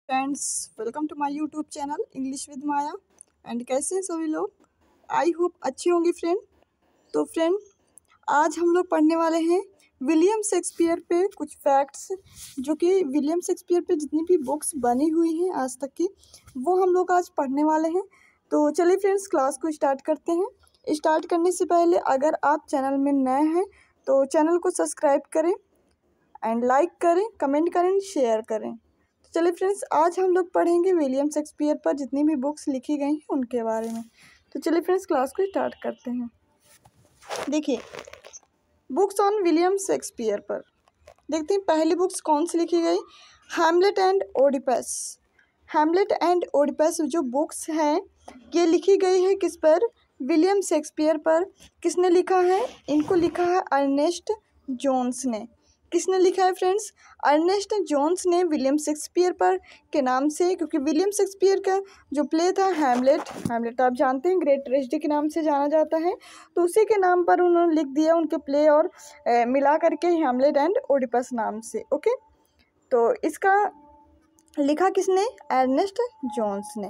Friends, welcome to my YouTube channel English with Maya. And कैसे हैं सभी लोग? आई होप अच्छी होंगी फ्रेंड। तो फ्रेंड, आज हम लोग पढ़ने वाले हैं विलियम शेक्सपियर पे कुछ फैक्ट्स, जो कि विलियम शेक्सपियर पे जितनी भी बुक्स बनी हुई हैं आज तक की, वो हम लोग आज पढ़ने वाले हैं। तो चलिए फ्रेंड्स, क्लास को स्टार्ट करते हैं। स्टार्ट करने से पहले अगर आप चैनल में नए हैं तो चैनल को सब्सक्राइब करें एंड लाइक करें, कमेंट करें, शेयर करें। तो चलिए फ्रेंड्स, आज हम लोग पढ़ेंगे विलियम शेक्सपियर पर जितनी भी बुक्स लिखी गई हैं उनके बारे में। तो चलिए फ्रेंड्स, क्लास को स्टार्ट करते हैं। देखिए, बुक्स ऑन विलियम शेक्सपियर पर देखते हैं पहली बुक्स कौन सी लिखी गई। Hamlet and Oedipus. Hamlet and Oedipus जो बुक्स हैं ये लिखी गई है किस पर? विलियम शेक्सपियर पर। किसने लिखा है? इनको लिखा है अर्नेस्ट जोन्स ने। किसने लिखा है फ्रेंड्स? अर्नेस्ट जोन्स ने विलियम शेक्सपियर पर के नाम से, क्योंकि विलियम शेक्सपियर का जो प्ले था हैमलेट, हैमलेट आप जानते हैं ग्रेट ट्रेजेडी के नाम से जाना जाता है, तो उसी के नाम पर उन्होंने लिख दिया उनके प्ले और मिला करके हैमलेट एंड ओडिपस नाम से। ओके, तो इसका लिखा किसने? अर्नेस्ट जोन्स ने।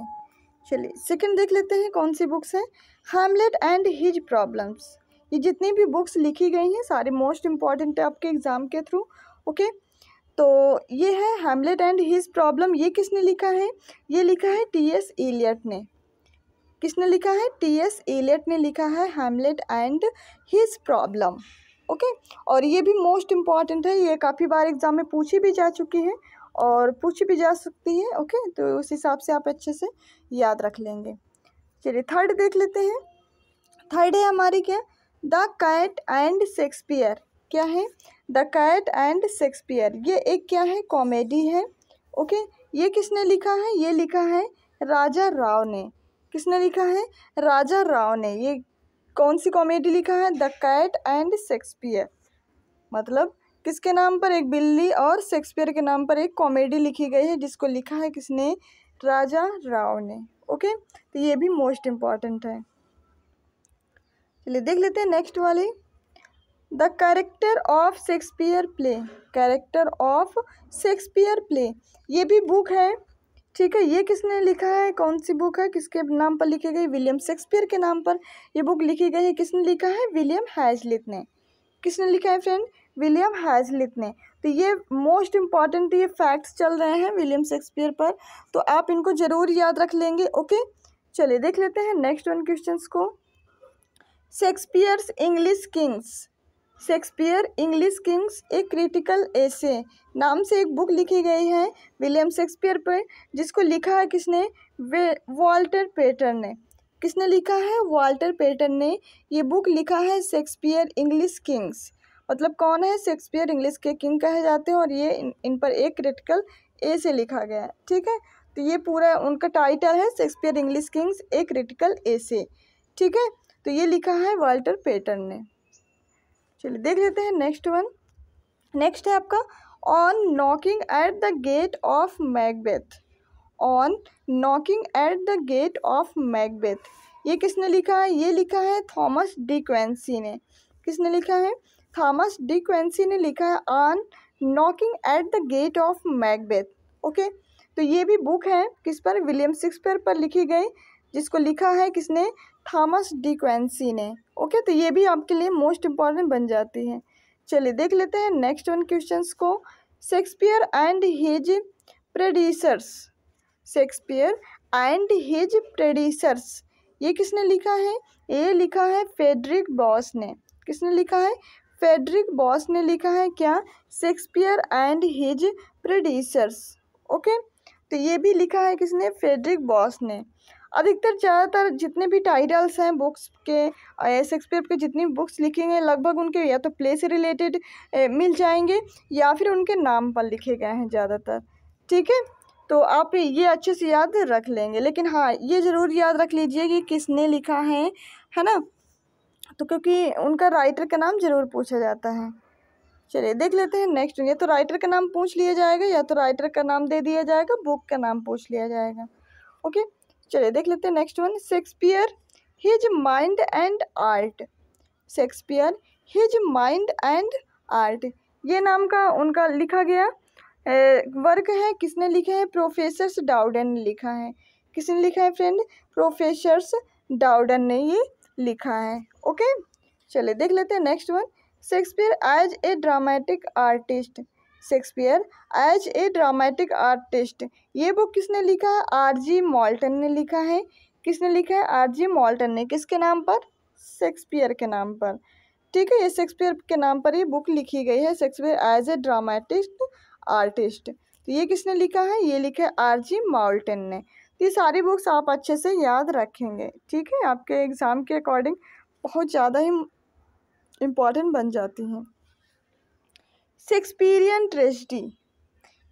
चलिए सेकंड देख लेते हैं कौन सी बुक्स हैं। Hamlet and his problems. ये जितनी भी बुक्स लिखी गई हैं सारी मोस्ट इम्पॉर्टेंट है आपके एग्जाम के थ्रू। ओके, तो ये है हैमलेट एंड हिज प्रॉब्लम। ये किसने लिखा है? ये लिखा है टी.एस. एलियट ने। किसने लिखा है? टी.एस. एलियट ने लिखा है Hamlet and his problem. Okay, और ये भी मोस्ट इम्पॉर्टेंट है, ये काफ़ी बार एग्जाम में पूछी भी जा चुकी है और पूछी भी जा सकती है। ओके, तो उस हिसाब से आप अच्छे से याद रख लेंगे। चलिए थर्ड देख लेते हैं। थर्ड है हमारी क्या? The cat and Shakespeare. क्या है? The cat and Shakespeare. ये एक क्या है? कॉमेडी है। ओके, ये किसने लिखा है? ये लिखा है राजा राव ने। किसने लिखा है? राजा राव ने। ये कौन सी कॉमेडी लिखा है? The cat and Shakespeare. मतलब किसके नाम पर? एक बिल्ली और शेक्सपियर के नाम पर एक कॉमेडी लिखी गई है, जिसको लिखा है किसने? राजा राव ने। ओके, तो ये भी मोस्ट इम्पॉर्टेंट है। चलिए देख लेते हैं नेक्स्ट वाली। The character of Shakespeare play. Character of Shakespeare play, ये भी बुक है। ठीक है, ये किसने लिखा है? कौन सी बुक है? किसके नाम पर लिखी गई? विलियम शेक्सपियर के नाम पर ये बुक लिखी गई है। किसने लिखा है? विलियम हैजलिट ने। किसने लिखा है फ्रेंड? विलियम हैजलिट ने। तो ये मोस्ट इम्पॉर्टेंट ये फैक्ट्स चल रहे हैं विलियम शेक्सपियर पर, तो आप इनको जरूर याद रख लेंगे। ओके, चलिए देख लेते हैं नेक्स्ट वन क्वेश्चंस को। Shakespeare's English Kings. Shakespeare English Kings एक क्रिटिकल एसे नाम से एक बुक लिखी गई है विलियम शेक्सपियर पर, जिसको लिखा है किसने? वॉल्टर पेटर ने। किसने लिखा है? वॉल्टर पेटर ने। ये बुक लिखा है शेक्सपियर इंग्लिश किंग्स। मतलब कौन है? शेक्सपियर इंग्लिश के किंग कहे जाते हैं, और ये इन पर एक क्रिटिकल ए से लिखा गया है। ठीक है, तो ये पूरा उनका टाइटल है Shakespeare English kings a critical essay. ठीक है, तो ये लिखा है वॉल्टर पेटर ने। चलिए देख लेते हैं नेक्स्ट वन। नेक्स्ट है आपका on knocking at the gate of Macbeth. On knocking at the gate of Macbeth, ये किसने लिखा है? ये लिखा है थॉमस डी क्वेंसी ने। किसने लिखा है? थॉमस डी क्वेंसी ने लिखा है on knocking at the gate of Macbeth. Okay, तो ये भी बुक है किस पर? विलियम शेक्सपियर पर लिखी गई, जिसको लिखा है किसने? थॉमस डी क्वेंसी ने। ओके, तो ये भी आपके लिए मोस्ट इम्पॉर्टेंट बन जाती है। चलिए देख लेते हैं नेक्स्ट वन क्वेश्चंस को। Shakespeare and his predecessors. Shakespeare and his predecessors, ये किसने लिखा है? ये लिखा है फ्रेडरिक बॉस ने। किसने लिखा है? फ्रेडरिक बॉस ने लिखा है क्या? Shakespeare and his predecessors. Okay, तो ये भी लिखा है किसने? फ्रेडरिक बॉस ने। अधिकतर ज़्यादातर जितने भी टाइटल्स हैं बुक्स के, शेक्सपियर के जितनी बुक्स लिखी हैं लगभग उनके या तो प्ले से रिलेटेड मिल जाएंगे या फिर उनके नाम पर लिखे गए हैं ज़्यादातर। ठीक है, तो आप ये अच्छे से याद रख लेंगे, लेकिन हाँ ये ज़रूर याद रख लीजिए कि किसने लिखा है ना, तो क्योंकि उनका राइटर का नाम ज़रूर पूछा जाता है। चलिए देख लेते हैं नेक्स्ट। ये तो राइटर का नाम पूछ लिया जाएगा या तो राइटर का नाम दे दिया जाएगा, बुक का नाम पूछ लिया जाएगा। ओके, चलिए देख लेते हैं next one. Shakespeare his mind and art. Shakespeare his mind and art, ये नाम का उनका लिखा गया वर्क है, किसने लिखा है? प्रोफेसर डाउडन ने लिखा है। किसने लिखा है फ्रेंड? प्रोफेसर डाउडन ने ये लिखा है। ओके, चलिए देख लेते हैं next one. Shakespeare as a dramatic artist. Shakespeare as a dramatic artist, ये बुक किसने लिखा है? आर.जी. मॉल्टन ने लिखा है। किसने लिखा है? आर.जी. मॉल्टन ने। किसके नाम पर? शेक्सपियर के नाम पर। ठीक है, ये शेक्सपियर के नाम पर ये बुक लिखी गई है, Shakespeare as a dramatic artist. तो ये किसने लिखा है? ये लिखा है आर.जी. मॉल्टन ने। तो ये सारी बुक्स आप अच्छे से याद रखेंगे, ठीक है, आपके एग्ज़ाम के अकॉर्डिंग बहुत ज़्यादा ही इम्पॉर्टेंट बन जाती हैं। शेक्सपियरियन ट्रेजेडी,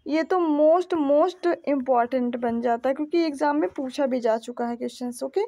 ये तो मोस्ट इम्पॉर्टेंट बन जाता है क्योंकि एग्ज़ाम में पूछा भी जा चुका है क्वेश्चन। ओके,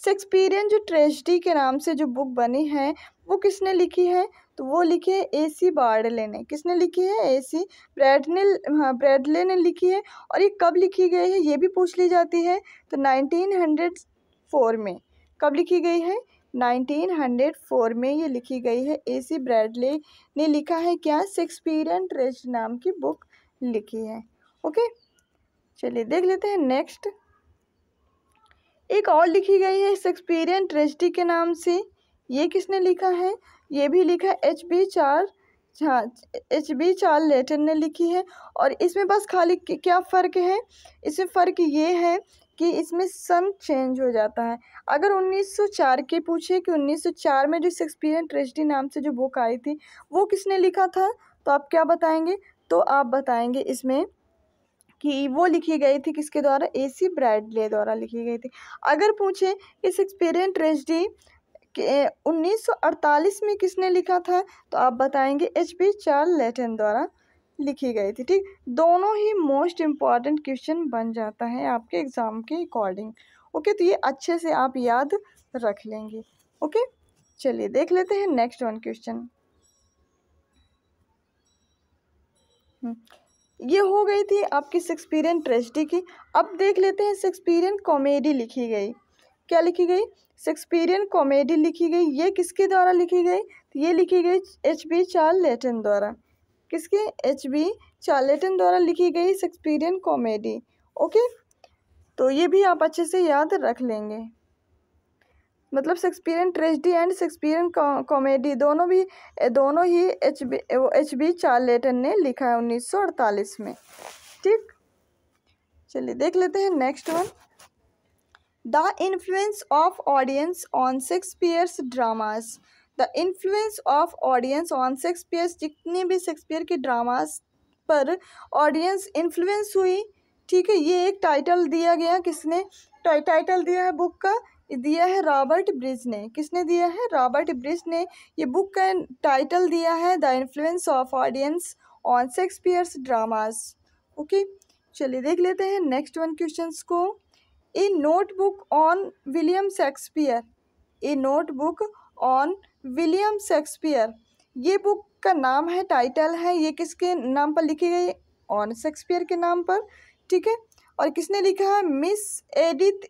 शेक्सपियरियन जो ट्रेजेडी के नाम से जो बुक बनी है वो किसने लिखी है? तो वो लिखी है ए.सी. बार्डले ने। किसने लिखी है? ए.सी. ब्रैडले ने लिखी है। और ये कब लिखी गई है ये भी पूछ ली जाती है। तो 1904 में। कब लिखी गई है? 1904 में ये लिखी गई है। ए.सी. ब्रैडले ने लिखा है क्या? शेक्सपियरियन ट्रेजेडी नाम की बुक लिखी है। ओके, चलिए देख लेते हैं नेक्स्ट। एक और लिखी गई है शेक्सपियरियन ट्रेजेडी के नाम से, ये किसने लिखा है? ये भी लिखा है एच.बी. चार्लेटन ने लिखी है। और इसमें बस खाली क्या फ़र्क है? इसमें फ़र्क ये है कि इसमें सन चेंज हो जाता है। अगर 1904 के पूछे कि 1904 में जो शेक्सपियरियन ट्रेजेडी नाम से जो बुक आई थी वो किसने लिखा था, तो आप क्या बताएंगे? तो आप बताएंगे इसमें कि वो लिखी गई थी किसके द्वारा? ए.सी. ब्रैडले द्वारा लिखी गई थी। अगर पूछे कि शेक्सपियरियन ट्रेजेडी 1948 में किसने लिखा था, तो आप बताएंगे एच.बी. चार्लेटन द्वारा लिखी गई थी। ठीक, दोनों ही मोस्ट इम्पॉर्टेंट क्वेश्चन बन जाता है आपके एग्ज़ाम के अकॉर्डिंग। ओके, तो ये अच्छे से आप याद रख लेंगे। ओके, चलिए देख लेते हैं नेक्स्ट वन क्वेश्चन। ये हो गई थी आपकी शेक्सपियरियन ट्रेजेडी की। अब देख लेते हैं शेक्सपियरियन कॉमेडी लिखी गई। क्या लिखी गई? शेक्सपियरियन कॉमेडी लिखी गई। ये किसके द्वारा लिखी गई? तो ये लिखी गई एच.बी. चार्लेटन द्वारा। किसके? एच.बी. चार्लेटन द्वारा लिखी गई शेक्सपियरियन कॉमेडी। ओके, तो ये भी आप अच्छे से याद रख लेंगे। मतलब Shakespearean tragedy and Shakespearean comedy दोनों ही एच.बी. चार्लेटन ने लिखा है 1948 में। ठीक, चलिए देख लेते हैं next one. The influence of audience on Shakespeare's dramas. The influence of audience on Shakespeare's, जितने भी शेक्सपियर के ड्रामास पर ऑडियंस इन्फ्लुएंस हुई। ठीक है, ये एक टाइटल दिया गया। किसने टाइटल दिया है बुक का? दिया है रॉबर्ट ब्रिज ने। किसने दिया है? रॉबर्ट ब्रिज ने ये बुक का टाइटल दिया है the influence of audience on Shakespeare's dramas. Okay, चलिए देख लेते हैं नेक्स्ट वन क्वेश्चंस को। A notebook on William Shakespeare. A notebook on William Shakespeare, ये बुक का नाम है, टाइटल है, ये किसके नाम पर लिखी गई? ऑन शेक्सपियर के नाम पर। ठीक है, और किसने लिखा है? मिस एडिथ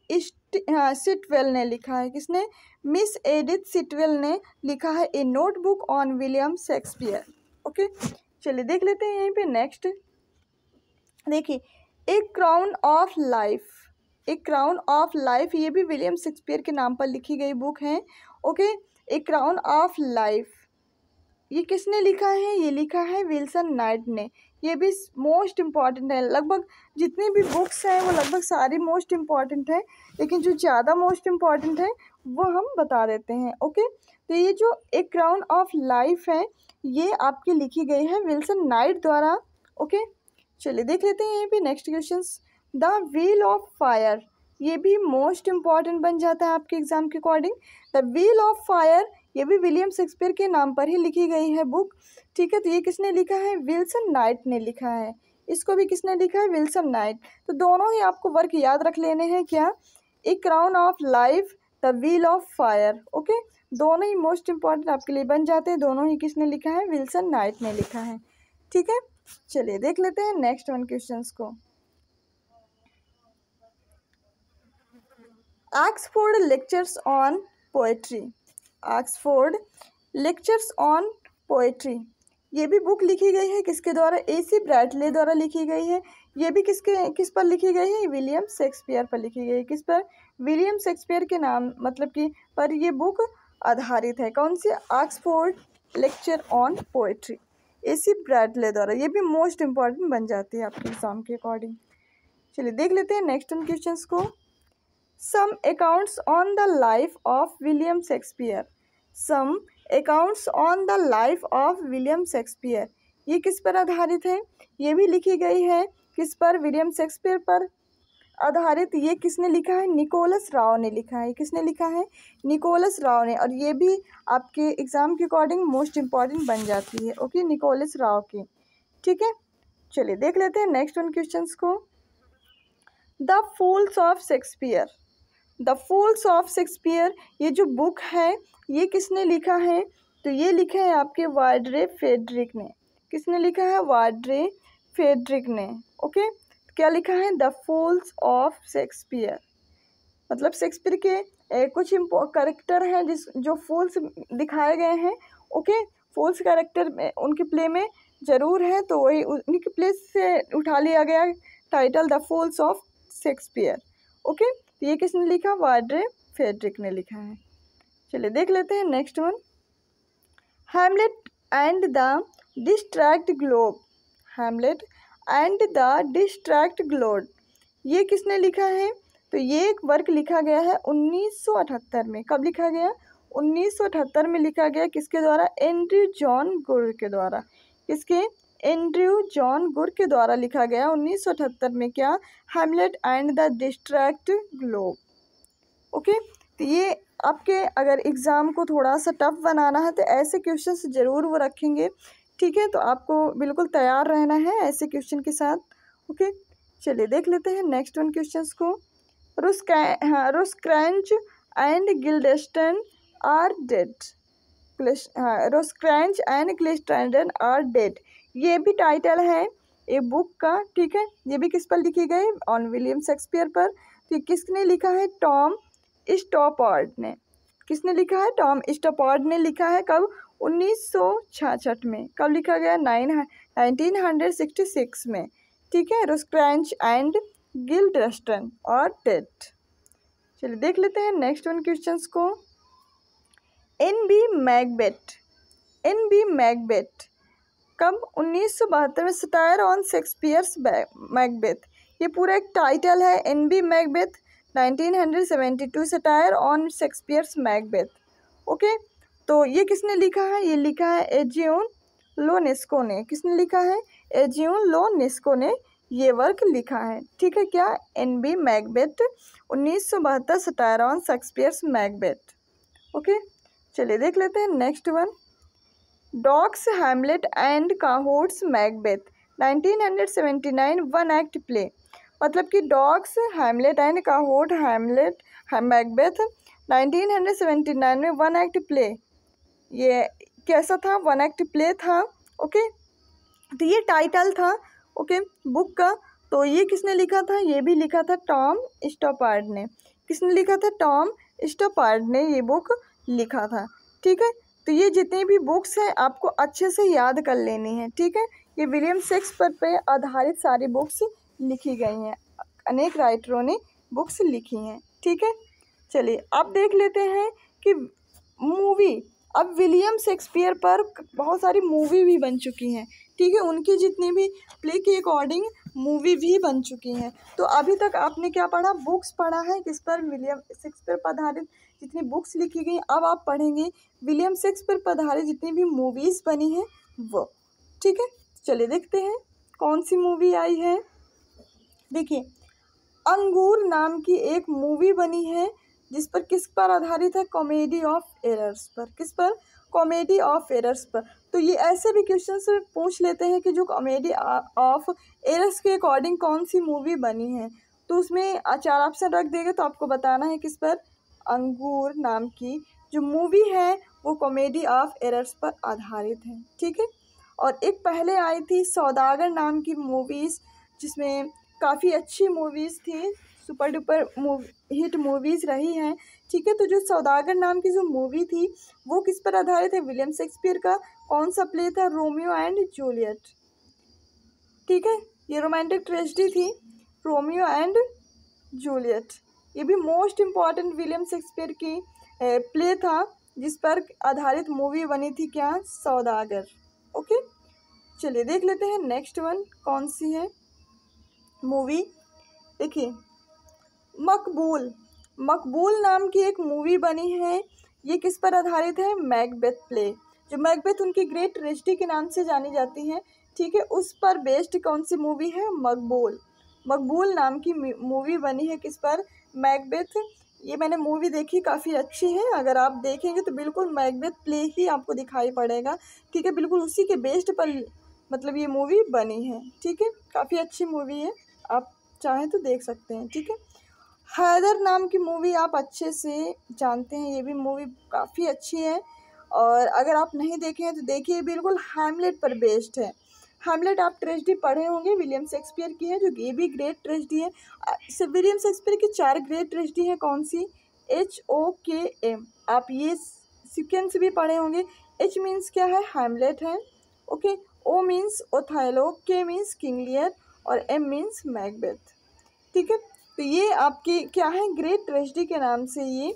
सिटवेल ने लिखा है। किसने? मिस एडिथ सिटवेल ने लिखा है a notebook on William Shakespeare. Okay, चलिए देख लेते हैं यहीं पे नेक्स्ट। देखिए, a crown of life. A crown of life, ये भी विलियम शेक्सपियर के नाम पर लिखी गई बुक है। Okay, A crown of life, ये किसने लिखा है? ये लिखा है विल्सन नाइट ने। ये भी मोस्ट इम्पॉर्टेंट है। लगभग जितनी भी बुक्स हैं वो लगभग सारी मोस्ट इम्पॉर्टेंट है, लेकिन जो ज़्यादा मोस्ट इम्पॉर्टेंट है वो हम बता देते हैं। ओके, तो ये जो ए क्राउन ऑफ लाइफ है ये आपकी लिखी गई है विल्सन नाइट द्वारा। ओके, चलिए देख लेते हैं यहीं पे next questions. The wheel of fire, ये भी मोस्ट इम्पॉर्टेंट बन जाता है आपके एग्जाम के according. The wheel of fire, ये भी विलियम शेक्सपियर के नाम पर ही लिखी गई है बुक। ठीक है, तो ये किसने लिखा है? विल्सन नाइट ने लिखा है। इसको भी किसने लिखा है? Wilson night. तो दोनों ही आपको वर्क याद रख लेने हैं। क्या? ए crown of life, the wheel of fire. Okay, दोनों ही मोस्ट इम्पॉर्टेंट आपके लिए बन जाते हैं। दोनों ही किसने लिखा है? विल्सन नाइट ने लिखा है। ठीक है, चलिए देख लेते हैं नेक्स्ट वन क्वेश्चंस को। Oxford lectures on poetry. Oxford lectures on poetry, ये भी बुक लिखी गई है किसके द्वारा? AC ब्रैडले द्वारा लिखी गई है। ये भी किस पर लिखी गई है? विलियम शेक्सपियर पर लिखी गई है। किस पर? विलियम शेक्सपियर के नाम मतलब कि पर ये बुक आधारित है। कौन सी? Oxford lecture on poetry, AC Bradley द्वारा। ये भी मोस्ट इम्पॉर्टेंट बन जाती है आपके एग्जाम के अकॉर्डिंग। चलिए देख लेते हैं नेक्स्ट उन क्वेश्चंस को। Some accounts on the life of William Shakespeare. Some accounts on the life of William Shakespeare, ये किस पर आधारित है? ये भी लिखी गई है किस पर? विलियम शेक्सपियर पर आधारित। ये किसने लिखा है? निकोलस राव ने लिखा है। किसने लिखा है? निकोलस राव ने। और ये भी आपके एग्जाम के अकॉर्डिंग मोस्ट इम्पॉर्टेंट बन जाती है। ओके, निकोलस राव की। ठीक है, चलिए देख लेते हैं नेक्स्ट वन क्वेश्चंस को। The fools of Shakespeare. The fools of Shakespeare, ये जो बुक है ये किसने लिखा है? तो ये लिखा है आपके वार्डरे फ्रेडरिक ने। किसने लिखा है? वार्डरे फ्रेडरिक ने। ओके, क्या लिखा है? द फूल्स ऑफ शेक्सपियर, मतलब शेक्सपियर के कुछ कैरेक्टर हैं जो फूल्स दिखाए गए हैं। ओके, फूल्स कैरेक्टर में उनके प्ले में ज़रूर है, तो वही उनके प्ले से उठा लिया गया title the fools of Shakespeare. Okay, तो ये किसने लिखा? वार्डरे फ्रेडरिक ने लिखा है। चलिए देख लेते हैं next one. Hamlet and the distract globe. Hamlet and the distract globe, ये किसने लिखा है? तो ये एक वर्क लिखा गया है 1978 में। कब लिखा गया? 1978 में लिखा गया। किसके द्वारा? एंड्रयू जॉन गुर के द्वारा। किसके? एंड्रयू जॉन गुर के द्वारा लिखा गया 1978 में। क्या? Hamlet and the distract globe. Okay, तो ये आपके अगर एग्ज़ाम को थोड़ा सा टफ बनाना है तो ऐसे क्वेश्चंस ज़रूर वो रखेंगे। ठीक है, तो आपको बिल्कुल तैयार रहना है ऐसे क्वेश्चन के साथ। ओके, चलिए देख लेते हैं नेक्स्ट वन क्वेश्चंस को। Rosencrantz and Guildenstern are dead. Rosencrantz and Guildenstern are dead, ये भी टाइटल है एक बुक का। ठीक है, ये भी किस पर लिखी गई? ऑन विलियम शेक्सपियर पर। तो किसने लिखा है? टॉम स्टॉपार्ड ने। किसने लिखा है? टॉम स्टॉपार्ड ने लिखा है। कब? 1966 में। कब लिखा गया? 1966 में। ठीक है, रोस्क्रैंच एंड गिल्डेस्टन और डेड। चलिए देख लेते हैं नेक्स्ट वन क्वेश्चंस को। N.B. मैकबेथ। N.B. मैकबेथ कब? 1972 में। सटायर ऑन शेक्सपियर्स मैकबेथ, ये पूरा एक टाइटल है। N.B. Macbeth 1972 satire on Shakespeare's Macbeth. Okay, तो ये किसने लिखा है? ये लिखा है एजियोन लोनेस्को ने। किसने लिखा है? एजियोन लोनेस्को ने ये वर्क लिखा है। ठीक है, क्या? N.B. Macbeth 1972 satire on Shakespeare's Macbeth. Okay, चलिए देख लेते हैं next one. Dogg's Hamlet and Cahoot's Macbeth 1979 one act play, मतलब कि Dogg's Hamlet and Cahoot Hamlet Macbeth 1979 में वन एक्ट प्ले, ये कैसा था? वन एक्ट प्ले था। ओके, तो ये टाइटल था ओके बुक का। तो ये किसने लिखा था? ये भी लिखा था टॉम स्टॉपार्ड ने। किसने लिखा था? टॉम स्टॉपार्ड ने ये बुक लिखा था। ठीक है, तो ये जितनी भी बुक्स हैं आपको अच्छे से याद कर लेनी है। ठीक है, ये विलियम शेक्सपियर पे आधारित सारी बुक्स लिखी गई हैं, अनेक राइटरों ने बुक्स लिखी हैं। ठीक है, चलिए अब देख लेते हैं कि मूवी, अब विलियम शेक्सपियर पर बहुत सारी मूवी भी बन चुकी हैं। ठीक है, उनकी जितनी भी प्ले के अकॉर्डिंग मूवी भी बन चुकी हैं। तो अभी तक आपने क्या पढ़ा? बुक्स पढ़ा है किस पर? विलियम शेक्सपियर पर आधारित जितनी बुक्स लिखी गई। अब आप पढ़ेंगे विलियम शेक्सपियर पर आधारित जितनी भी मूवीज़ बनी हैं वो। ठीक है, चलिए देखते हैं कौन सी मूवी आई है। देखिए, अंगूर नाम की एक मूवी बनी है जिस पर किस पर आधारित है? कॉमेडी ऑफ एरर्स पर। किस पर? कॉमेडी ऑफ एरर्स पर। तो ये ऐसे भी क्वेश्चन से पूछ लेते हैं कि जो कॉमेडी ऑफ एरर्स के अकॉर्डिंग कौन सी मूवी बनी है, तो उसमें 4 ऑप्शन रख देंगे तो आपको बताना है किस पर? अंगूर नाम की जो मूवी है वो कॉमेडी ऑफ एरर्स पर आधारित है। ठीक है, और एक पहले आई थी सौदागर नाम की मूवीज़, जिसमें काफ़ी अच्छी मूवीज़ थी। सुपर डुपर हिट मूवीज़ रही हैं, ठीक है। तो जो सौदागर नाम की जो मूवी थी वो किस पर आधारित है? विलियम शेक्सपियर का कौन सा प्ले था? रोमियो एंड जूलियट, ठीक है। ये रोमांटिक ट्रेजेडी थी, रोमियो एंड जूलियट। ये भी मोस्ट इम्पॉर्टेंट विलियम शेक्सपियर की प्ले था जिस पर आधारित मूवी बनी थी, क्या? सौदागर। ओके, चलिए देख लेते हैं नेक्स्ट वन कौन सी है मूवी। देखिए, मकबूल। मकबूल नाम की एक मूवी बनी है, ये किस पर आधारित है? Macbeth play. जो मैकबेथ उनकी ग्रेट ट्रेजेडी के नाम से जानी जाती हैं, ठीक है, उस पर बेस्ड कौन सी मूवी है? मकबूल। मकबूल नाम की मूवी बनी है किस पर? मैकबेथ। ये मैंने मूवी देखी, काफ़ी अच्छी है। अगर आप देखेंगे तो बिल्कुल मैकबेथ प्ले ही आपको दिखाई पड़ेगा, ठीक है। बिल्कुल उसी के बेस्ड पर मतलब ये मूवी बनी है, ठीक है। काफ़ी अच्छी मूवी है, आप चाहें तो देख सकते हैं, ठीक है। हैदर नाम की मूवी आप अच्छे से जानते हैं, ये भी मूवी काफ़ी अच्छी है। और अगर आप नहीं देखे हैं तो देखिए, बिल्कुल हैमलेट पर बेस्ड है। हैमलेट आप ट्रेजेडी पढ़े होंगे, विलियम शेक्सपियर की है, जो ये भी ग्रेट ट्रेजेडी है। विलियम शेक्सपियर की 4 ग्रेट ट्रेजेडी है, कौन सी? HOKM। आप ये सीक्वेंस भी पढ़े होंगे। H मीन्स क्या है? हैमलेट है, okay. O means Othello, K means King Lear और M मीन्स मैकबेथ, ठीक है। तो ये आपकी क्या है? ग्रेट ट्रेजेडी के नाम से ये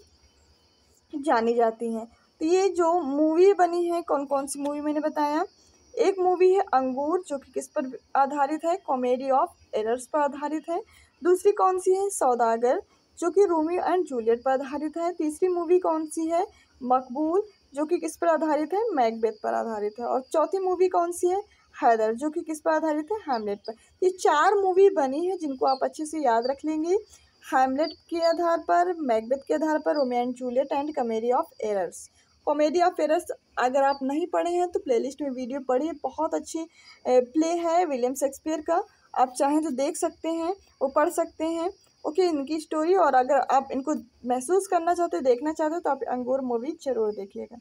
जानी जाती हैं। तो ये जो मूवी बनी है, कौन कौन सी मूवी मैंने बताया? एक मूवी है अंगूर, जो कि किस पर आधारित है? कॉमेडी ऑफ एरर्स पर आधारित है। दूसरी कौन सी है? सौदागर, जो कि रोमियो एंड जूलियट पर आधारित है। तीसरी मूवी कौन सी है? मकबूल, जो कि किस पर आधारित है? मैकबेथ पर आधारित है। और चौथी मूवी कौन सी है? हैदर, जो कि किस पर आधारित है? हैमलेट पर। ये 4 मूवी बनी है जिनको आप अच्छे से याद रख लेंगे। हैमलेट के आधार पर, मैकबेथ के आधार पर, Romeo and Juliet and comedy of errors. Comedy of errors अगर आप नहीं पढ़े हैं तो प्लेलिस्ट में वीडियो पढ़िए, बहुत अच्छी प्ले है विलियम शेक्सपियर का। आप चाहें तो देख सकते हैं, वो पढ़ सकते हैं, ओके, इनकी स्टोरी। और अगर आप इनको महसूस करना चाहते हो, देखना चाहते हो, तो आप अंगूर मूवी जरूर देखिएगा,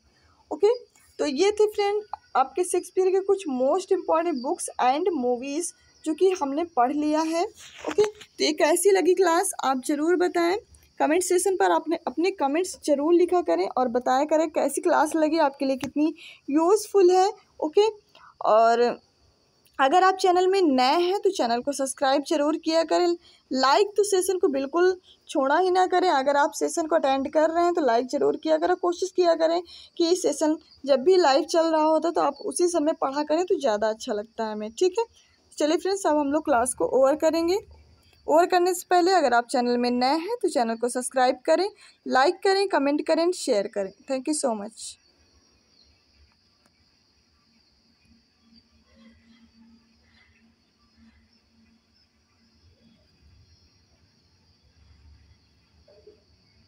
ओके। तो ये थे फ्रेंड आपके शेक्सपियर के कुछ most important books and movies जो कि हमने पढ़ लिया है, ओके। तो ये कैसी लगी क्लास आप ज़रूर बताएं। कमेंट सेशन पर आपने अपने कमेंट्स ज़रूर लिखा करें और बताया करें कैसी क्लास लगी आपके लिए, कितनी यूज़फुल है, ओके। और अगर आप चैनल में नए हैं तो चैनल को सब्सक्राइब जरूर किया करें। लाइक तो सेशन को बिल्कुल छोड़ा ही ना करें। अगर आप सेशन को अटेंड कर रहे हैं तो लाइक ज़रूर किया करें। कोशिश किया करें कि सेशन जब भी लाइव चल रहा होता तो आप उसी समय पढ़ा करें तो ज़्यादा अच्छा लगता है हमें, ठीक है। चलिए फ्रेंड्स, अब हम लोग क्लास को ओवर करेंगे। ओवर करने से पहले अगर आप चैनल में नए हैं तो चैनल को सब्सक्राइब करें, लाइक करें, कमेंट करें, शेयर करें। Thank you so much.